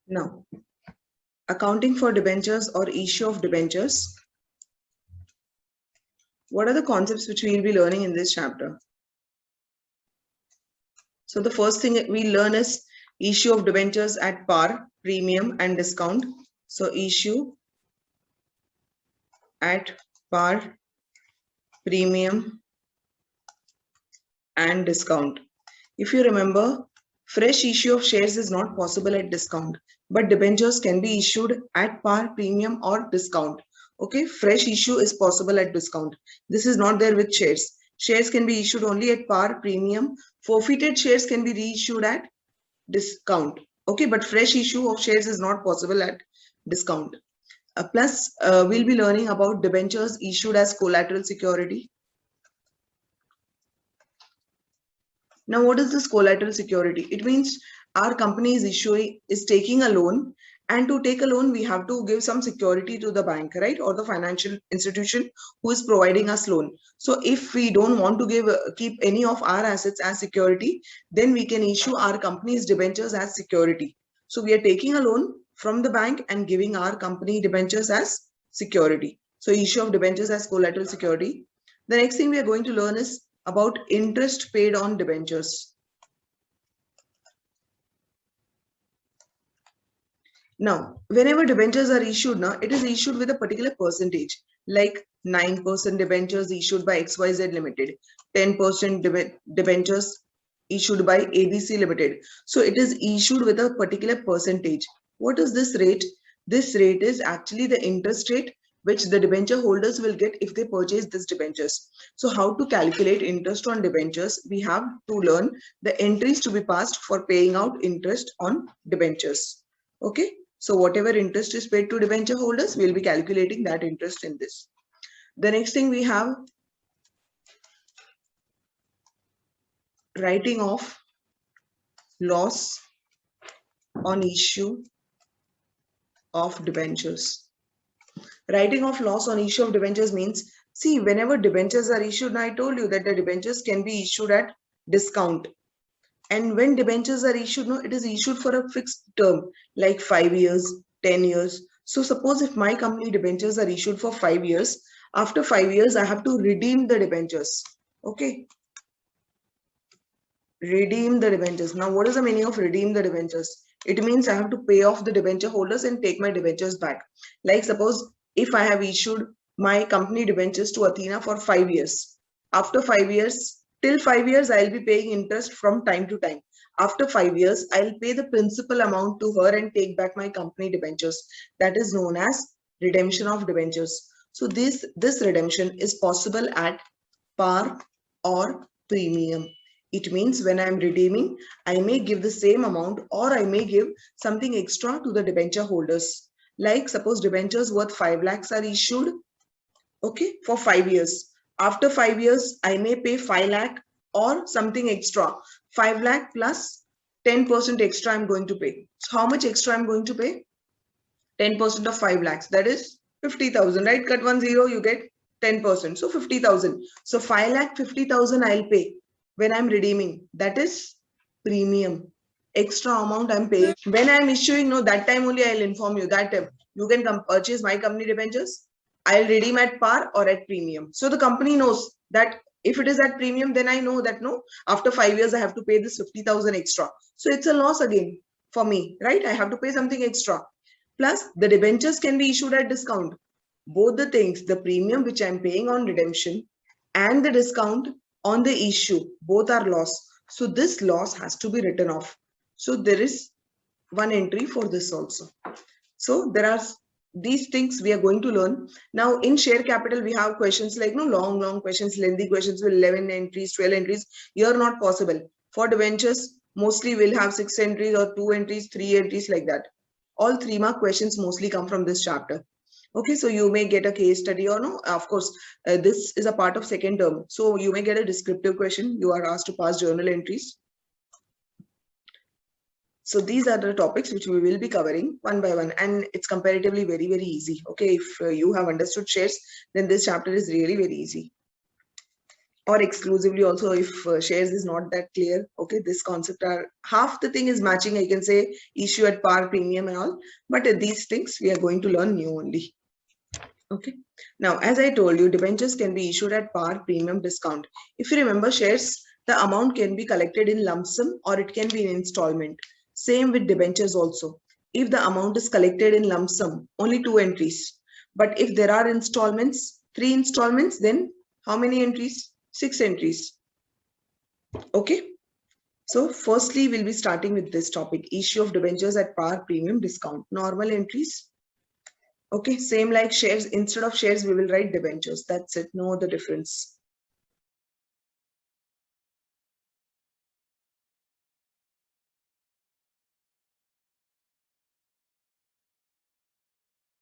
Now, accounting for debentures or issue of debentures. What are the concepts which we will be learning in this chapter? So the first thing we learn is issue of debentures at par, premium and discount. So issue at par, premium and discount. If you remember, fresh issue of shares is not possible at discount, but debentures can be issued at par, premium or discount. Okay, fresh issue is possible at discount. This is not there with shares. Shares can be issued only at par, premium. Forfeited shares can be reissued at discount. Okay, but fresh issue of shares is not possible at discount. Plus, we'll be learning about debentures issued as collateral security. Now, what is this collateral security? It means our company is taking a loan, and to take a loan, we have to give some security to the bank, right, or the financial institution who is providing us loan. So, if we don't want to keep any of our assets as security, then we can issue our company's debentures as security. So, we are taking a loan from the bank and giving our company debentures as security. So, issue of debentures as collateral security. The next thing we are going to learn is about interest paid on debentures. Now, whenever debentures are issued, now it is issued with a particular percentage, like 9% debentures issued by XYZ Limited, 10% debentures issued by ABC Limited. So it is issued with a particular percentage. What is this rate? This rate is actually the interest rate which the debenture holders will get if they purchase this debentures. So how to calculate interest on debentures? We have to learn the entries to be passed for paying out interest on debentures. Okay, so whatever interest is paid to debenture holders, we'll be calculating that interest in this. The next thing we have writing off loss on issue of debentures. Writing off loss on issue of debentures means, see, whenever debentures are issued, I told you that the debentures can be issued at discount. And when debentures are issued, no, it is issued for a fixed term, like 5 years, 10 years. So suppose if my company debentures are issued for 5 years, after 5 years, I have to redeem the debentures. Okay. Redeem the debentures. Now, what is the meaning of redeem the debentures? It means I have to pay off the debenture holders and take my debentures back. Like suppose if I have issued my company debentures to Athena for 5 years. After 5 years, till 5 years, I'll be paying interest from time to time. After 5 years, I'll pay the principal amount to her and take back my company debentures. That is known as redemption of debentures. So this redemption is possible at par or premium. It means when I am redeeming, I may give the same amount or I may give something extra to the debenture holders. Like suppose debentures worth 5 lakhs are issued, okay, for 5 years. After 5 years, I may pay 5 lakh or something extra. 5 lakh plus 10% extra I'm going to pay. So how much extra I'm going to pay? 10% of 5 lakhs, that is 50,000, right? Cut 1 0, you get 10%. So 50,000. So 5 lakh 50,000 I'll pay when I'm redeeming. That is premium. Extra amount I'm paying. When I'm issuing, no, that time only I'll inform you that you can come purchase my company debentures. I'll redeem at par or at premium. So the company knows that if it is at premium, then I know that no, after 5 years, I have to pay this 50,000 extra. So it's a loss again for me, right? I have to pay something extra. Plus, the debentures can be issued at discount. Both the things, the premium which I'm paying on redemption and the discount on the issue, both are loss. So this loss has to be written off. So there is one entry for this also. So there are these things we are going to learn. Now in share capital, we have questions like no long questions, lengthy questions with 11 entries, 12 entries. Here not possible. For debentures, mostly we'll have 6 entries or 2 entries, 3 entries like that. All 3 mark questions mostly come from this chapter. Okay, so you may get a case study or no, of course, this is a part of second term. So you may get a descriptive question. You are asked to pass journal entries. So these are the topics which we will be covering one by one, and it's comparatively very, very easy. Okay, if you have understood shares, then this chapter is really very easy. or exclusively also, if shares is not that clear. Okay, this concept are half the thing is matching, I can say issue at par, premium and all, but these things we are going to learn new only. Okay, now as I told you, debentures can be issued at par, premium, discount. If you remember, shares, the amount can be collected in lump sum or it can be in installment. Same with debentures also. If the amount is collected in lump sum, only 2 entries. But if there are installments, 3 installments, then how many entries? 6 entries. Okay. So firstly, we'll be starting with this topic, issue of debentures at par, premium, discount. Normal entries. Okay, same like shares, instead of shares, we will write debentures. That's it, no other difference.